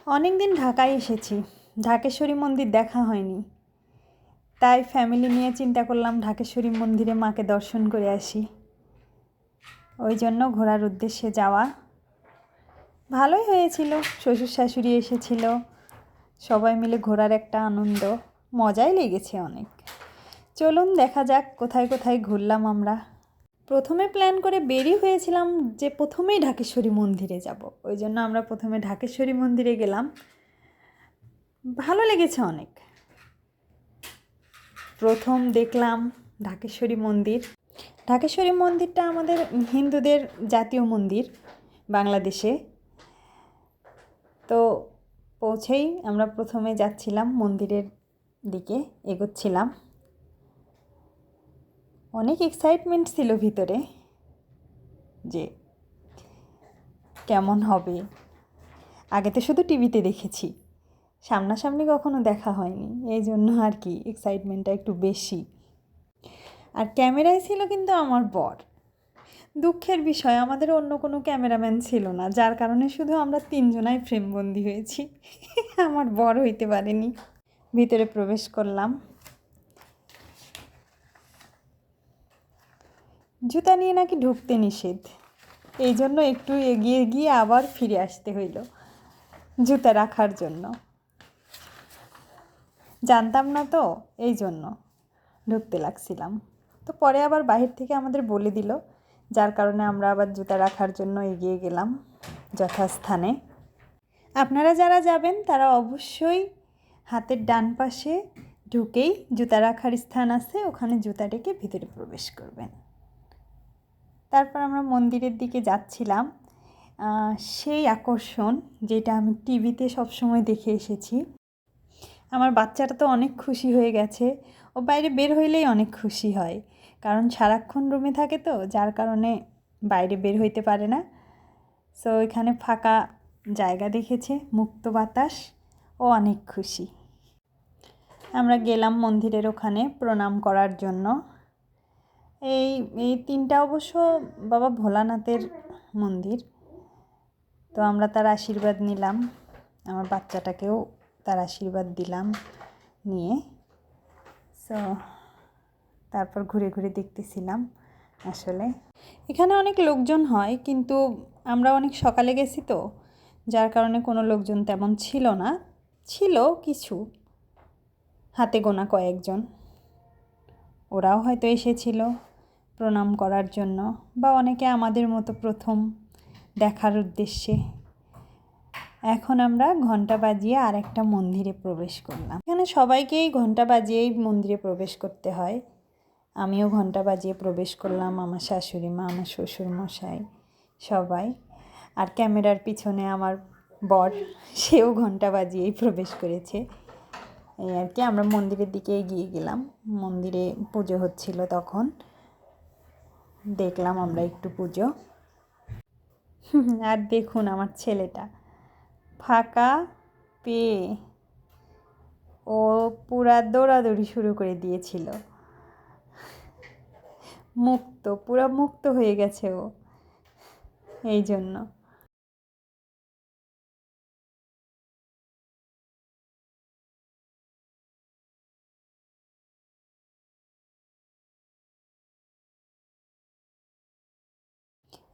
অনেক দিন ঢাকায় এসেছি, ঢাকেশ্বরী মন্দির দেখা হয়নি। তাই ফ্যামিলি নিয়ে চিন্তা করলাম ঢাকেশ্বরী মন্দিরে মাকে দর্শন করে আসি। ওই জন্য ঘোরার উদ্দেশ্যে যাওয়া। ভালোই হয়েছিল, শ্বশুর শাশুড়ি এসেছিল, সবাই মিলে ঘোরার একটা আনন্দ, মজাই লেগেছে অনেক। চলুন দেখা যাক কোথায় কোথায় ঘুরলাম আমরা। প্রথমে প্ল্যান করে বেরিয়ে হয়েছিলাম যে প্রথমেই ঢাকেশ্বরী মন্দিরে যাব, ওই জন্য আমরা প্রথমে ঢাকেশ্বরী মন্দিরে গেলাম। ভালো লেগেছে অনেক। প্রথম দেখলাম ঢাকেশ্বরী মন্দির। ঢাকেশ্বরী মন্দিরটা আমাদের হিন্দুদের জাতীয় মন্দির বাংলাদেশে। তো পৌঁছেই আমরা প্রথমে যাচ্ছিলাম মন্দিরের দিকে, এগোচ্ছিলাম। অনেক এক্সাইটমেন্ট ছিল ভিতরে যে কেমন হবে। আগে তো শুধু টিভিতে দেখেছি, সামনাসামনি কখনো দেখা হয়নি, এই জন্য আর কি এক্সাইটমেন্টটা একটু বেশি। আর ক্যামেরায় ছিল কিন্তু আমার বর। দুঃখের বিষয়, আমাদের অন্য কোনো ক্যামেরাম্যান ছিল না, যার কারণে শুধু আমরা তিনজনাই ফ্রেমবন্দি হয়েছি। আমার বর হইতে পারেনি। ভিতরে প্রবেশ করলাম। জুতা নিয়ে নাকি ঢুকতে নিষেধ, এই জন্য একটু এগিয়ে গিয়ে আবার ফিরে আসতে হইল জুতা রাখার জন্য। জানতাম না তো, এই জন্য ঢুকতে লাগছিলাম। তো পরে আবার বাহির থেকে আমাদের বলে দিল, যার কারণে আমরা আবার জুতা রাখার জন্য এগিয়ে গেলাম যথাস্থানে। আপনারা যারা যাবেন তারা অবশ্যই হাতের ডান পাশে ঢুকেই জুতা রাখার স্থান আছে, ওখানে জুতা রেখে ভিতরে প্রবেশ করবেন। তারপর আমরা মন্দিরের দিকে যাচ্ছিলাম। সেই আকর্ষণ যেটা আমি টিভিতে সবসময় দেখে এসেছি। আমার বাচ্চাটা তো অনেক খুশি হয়ে গেছে, ও বাইরে বের হইলেই অনেক খুশি হয়, কারণ সারাক্ষণ রুমে থাকে তো, যার কারণে বাইরে বের হইতে পারে না। সো এখানে ফাঁকা জায়গা দেখেছে, মুক্ত বাতাস, ও অনেক খুশি। আমরা গেলাম মন্দিরের ওখানে প্রণাম করার জন্য। এই এই তিনটা অবশ্য বাবা ভোলানাথের মন্দির। তো আমরা তার আশীর্বাদ নিলাম, আমার বাচ্চাটাকেও তার আশীর্বাদ দিলাম নিয়ে। সো তারপর ঘুরে ঘুরে দেখতেছিলাম। আসলে এখানে অনেক লোকজন হয়, কিন্তু আমরা অনেক সকালে গেছি তো, যার কারণে কোনো লোকজন তেমন ছিল না। ছিল কিছু, হাতে গোনা কয়েকজন, ওরাও হয়তো এসেছিল প্রণাম করার জন্য, বা অনেকে আমাদের মতো প্রথম দেখার উদ্দেশ্যে। এখন আমরা ঘন্টা বাজিয়ে আর একটা মন্দিরে প্রবেশ করলাম। এখানে সবাইকেই ঘন্টা বাজিয়েই মন্দিরে প্রবেশ করতে হয়। আমিও ঘন্টা বাজিয়ে প্রবেশ করলাম, আমার শাশুড়ি মা, আমার শ্বশুর মশাই, সবাই। আর ক্যামেরার পিছনে আমার বর, সেও ঘন্টা বাজিয়েই প্রবেশ করেছে। এই আর কি। আমরা মন্দিরের দিকে এগিয়ে গেলাম। মন্দিরে পুজো হচ্ছিল তখন, দেখলাম আমরা একটু পুজো। আর দেখুন আমার ছেলেটা ফাঁকা পেয়ে ও পুরা দৌড়াদৌড়ি শুরু করে দিয়েছিল। পুরা মুক্ত হয়ে গেছে ও, এই জন্য।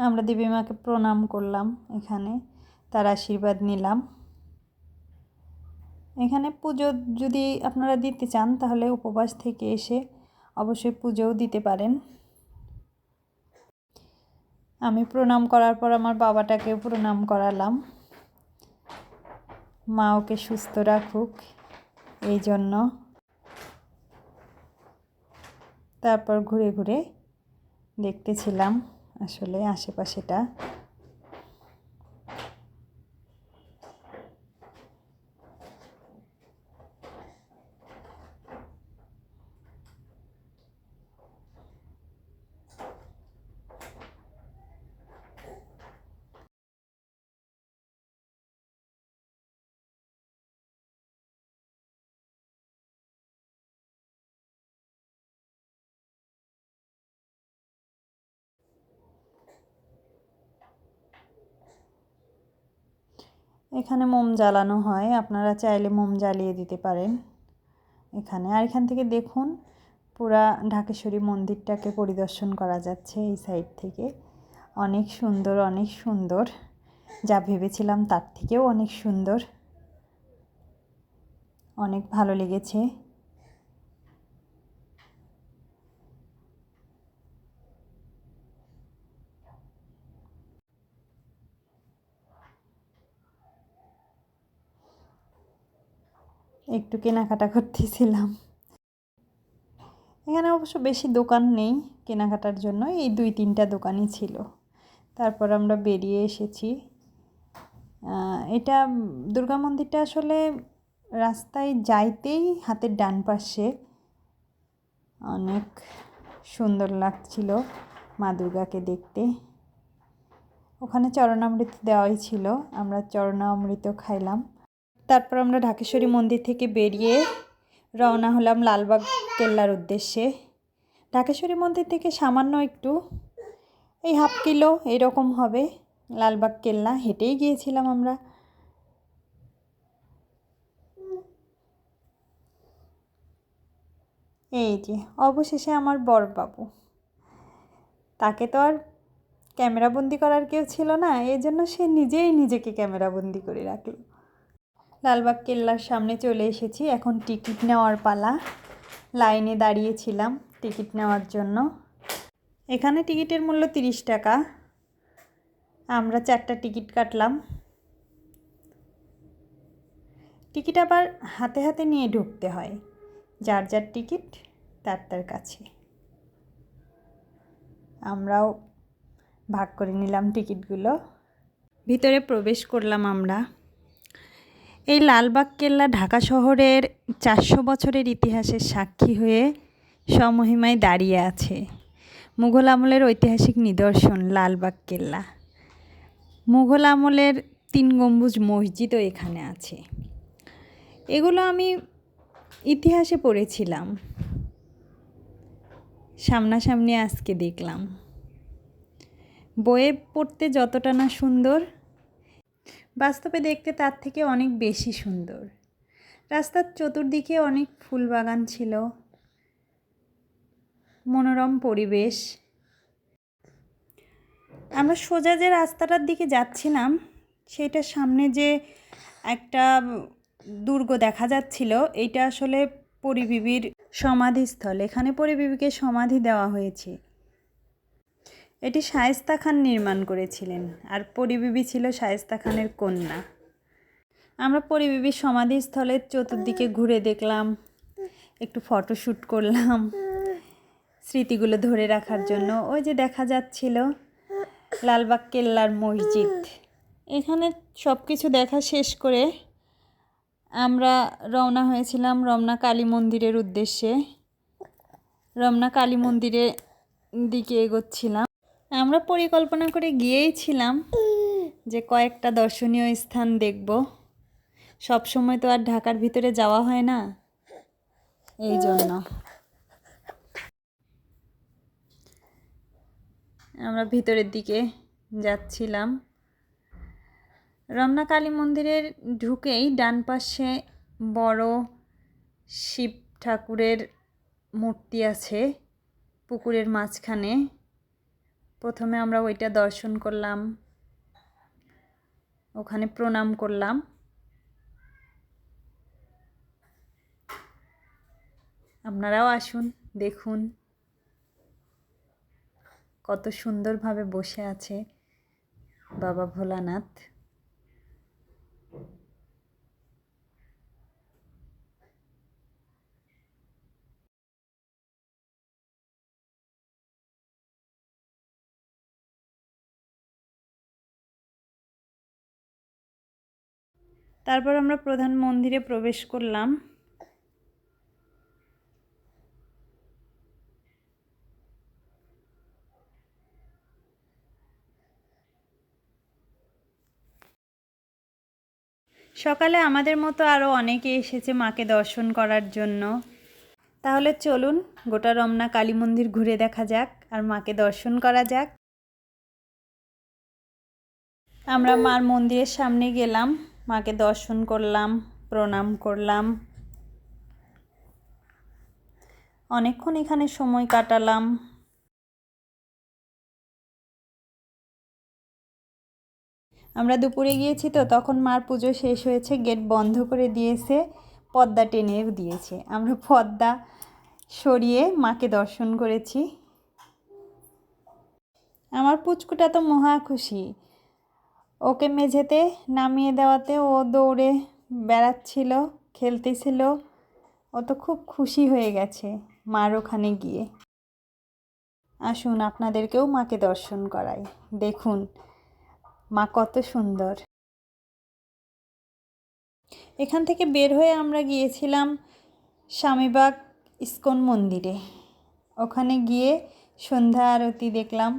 আমরা দেবী মাকে প্রণাম করলাম এখানে, তার আশীর্বাদ নিলাম। এখানে পুজো যদি আপনারা দিতে চান তাহলে উপবাস থেকে এসে অবশ্যই পুজোও দিতে পারেন। আমি প্রণাম করার পর আমার বাবাটাকেও প্রণাম করালাম, মা ওকে সুস্থ রাখুক এই জন্য। তারপর ঘুরে ঘুরে দেখতেছিলাম আসলে আশেপাশেটা। এখানে মোম জ্বালানো হয়, আপনারা চাইলে মোম জ্বালিয়ে দিতে পারেন এখানে। আর এখান থেকে দেখুন পুরা ঢাকেশ্বরী মন্দিরটাকে পরিদর্শন করা যাচ্ছে এই সাইড থেকে। অনেক সুন্দর, অনেক সুন্দর, যা ভেবেছিলাম তার থেকেও অনেক সুন্দর, অনেক ভালো লেগেছে। একটু কেনাকাটা করতেছিলাম। এখানে অবশ্য বেশি দোকান নেই কেনাকাটার জন্য, এই 2-3টা দোকানই ছিল। তারপর আমরা বেরিয়ে এসেছি। এটা দুর্গা মন্দিরটা আসলে রাস্তায় যাইতেই হাতের ডান পাশে, অনেক সুন্দর লাগছিল মা দুর্গাকে দেখতে। ওখানে চরণামৃত দেওয়াই ছিল, আমরা চরণামৃত খাইলাম। তারপর আমরা ঢাকেশ্বরী মন্দির থেকে বেরিয়ে রওনা হলাম লালবাগ কেল্লার উদ্দেশ্যে। ঢাকেশ্বরী মন্দির থেকে সামান্য একটু, এই 1/2 কিলো এরকম হবে লালবাগ কেল্লা, হেঁটেই গিয়েছিলাম আমরা। এই যে অবশেষে আমার বড়বাবু, তাকে তো আর ক্যামেরাবন্দি করার কেউ ছিল না, এই জন্য সে নিজেই নিজেকে ক্যামেরাবন্দি করে রাখল। লালবাগ কেল্লার সামনে চলে এসেছি, এখন টিকিট নেওয়ার পালা। লাইনে দাঁড়িয়েছিলাম টিকিট নেওয়ার জন্য। এখানে টিকিটের মূল্য 30 টাকা। আমরা 4টা টিকিট কাটলাম। টিকিট আবার হাতে হাতে নিয়ে ঢুকতে হয়, যার যার টিকিট তার তার কাছে। আমরাও ভাগ করে নিলাম টিকিটগুলো। ভিতরে প্রবেশ করলাম আমরা। এই লালবাগ কেল্লা ঢাকা শহরের 400 বছরের ইতিহাসের সাক্ষী হয়ে স্বমহিমায় দাঁড়িয়ে আছে। মুঘল আমলের ঐতিহাসিক নিদর্শন লালবাগ কেল্লা। মুঘল আমলের 3 গম্বুজ মসজিদও এখানে আছে। এগুলো আমি ইতিহাসে পড়েছিলাম, সামনাসামনি আজকে দেখলাম। বইয়ে পড়তে যতটা না সুন্দর, বাস্তবে দেখতে তার থেকে অনেক বেশি সুন্দর। রাস্তার চতুর্দিকে অনেক ফুল বাগান ছিল, মনোরম পরিবেশ। আমরা সোজা যে রাস্তাটার দিকে যাচ্ছিলাম, সেটার সামনে যে একটা দুর্গ দেখা যাচ্ছিল, এইটা আসলে পরিবিবির সমাধিস্থল। এখানে পরিবিবিকে সমাধি দেওয়া হয়েছে। এটি শায়েস্তা খান নির্মাণ করেছিলেন, আর পরিবিবি ছিল শায়েস্তা খানের কন্যা। আমরা পরিবিবির সমাধিস্থলের চতুর্দিকে ঘুরে দেখলাম, একটু ফটোশ্যুট করলাম স্মৃতিগুলো ধরে রাখার জন্য। ওই যে দেখা যাচ্ছিল লালবাগ কেল্লার মসজিদ। এখানে সব কিছু দেখা শেষ করে আমরা রওনা হয়েছিলাম রমনা কালী মন্দিরের উদ্দেশ্যে। রমনা কালী মন্দিরের দিকে এগোচ্ছিলাম। আমরা পরিকল্পনা করে গিয়েইছিলাম যে কয়েকটা দর্শনীয় স্থান দেখব। সব সময় তো আর ঢাকার ভিতরে যাওয়া হয় না, এই জন্য আমরা ভিতরের দিকে যাচ্ছিলাম। রমনা কালী মন্দিরের ঢুকেই ডান পাশে বড় শিব ঠাকুরের মূর্তি আছে পুকুরের মাঝখানে। প্রথমে আমরা ওইটা দর্শন করলাম, ওখানে প্রণাম করলাম। আপনারাও আসুন, দেখুন কত সুন্দরভাবে বসে আছে বাবা ভোলানাথ। তারপর আমরা প্রধান মন্দিরে প্রবেশ করলাম। সকালে আমাদের মতো আরও অনেকে এসেছে মাকে দর্শন করার জন্য। তাহলে চলুন গোটা রমনা কালী মন্দির ঘুরে দেখা যাক আর মাকে দর্শন করা যাক। আমরা মার মন্দিরের সামনে গেলাম, মাকে দর্শন করলাম, প্রণাম করলাম, অনেকক্ষণ এখানে সময় কাটালাম। আমরা দুপুরে গিয়েছি তো তখন মার পুজো শেষ হয়েছে, গেট বন্ধ করে দিয়েছে, পর্দা টেনেও দিয়েছে। আমরা পর্দা সরিয়ে মাকে দর্শন করেছি। আমার পুচকুটা তো মহা খুশি, ওকে মেঝেতে নামিয়ে দেওয়াতে ও দৌড়ে বেড়াচ্ছিল, খেলতেছিল। ও তো খুব খুশি হয়ে গেছে মার ওখানে গিয়ে। আসুন আপনাদেরকেও মাকে দর্শন করাই, দেখুন মা কত সুন্দর। এখান থেকে বের হয়ে আমরা গিয়েছিলাম স্বামীবাগ ইস্কন মন্দিরে। ওখানে গিয়ে সন্ধ্যা আরতি দেখলাম।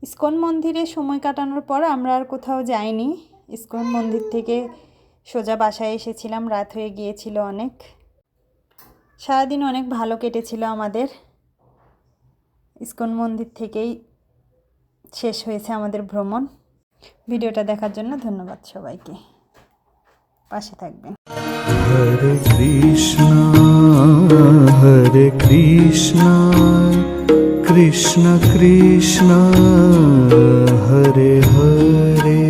ইস্কন মন্দিরে সময় কাটানোর পর আমরা আর কোথাও যাইনি। ইস্কন মন্দির থেকে সোজা বাসায় এসেছিলাম, রাত হয়ে গিয়েছিল অনেক। সারাদিন অনেক ভালো কেটেছিল আমাদের। ইস্কন মন্দির থেকেই শেষ হয়েছে আমাদের ভ্রমণ। ভিডিওটা দেখার জন্য ধন্যবাদ সবাইকে, পাশে থাকবেন। হরে কৃষ্ণ কৃষ্ণ কৃষ্ণ হরে হরে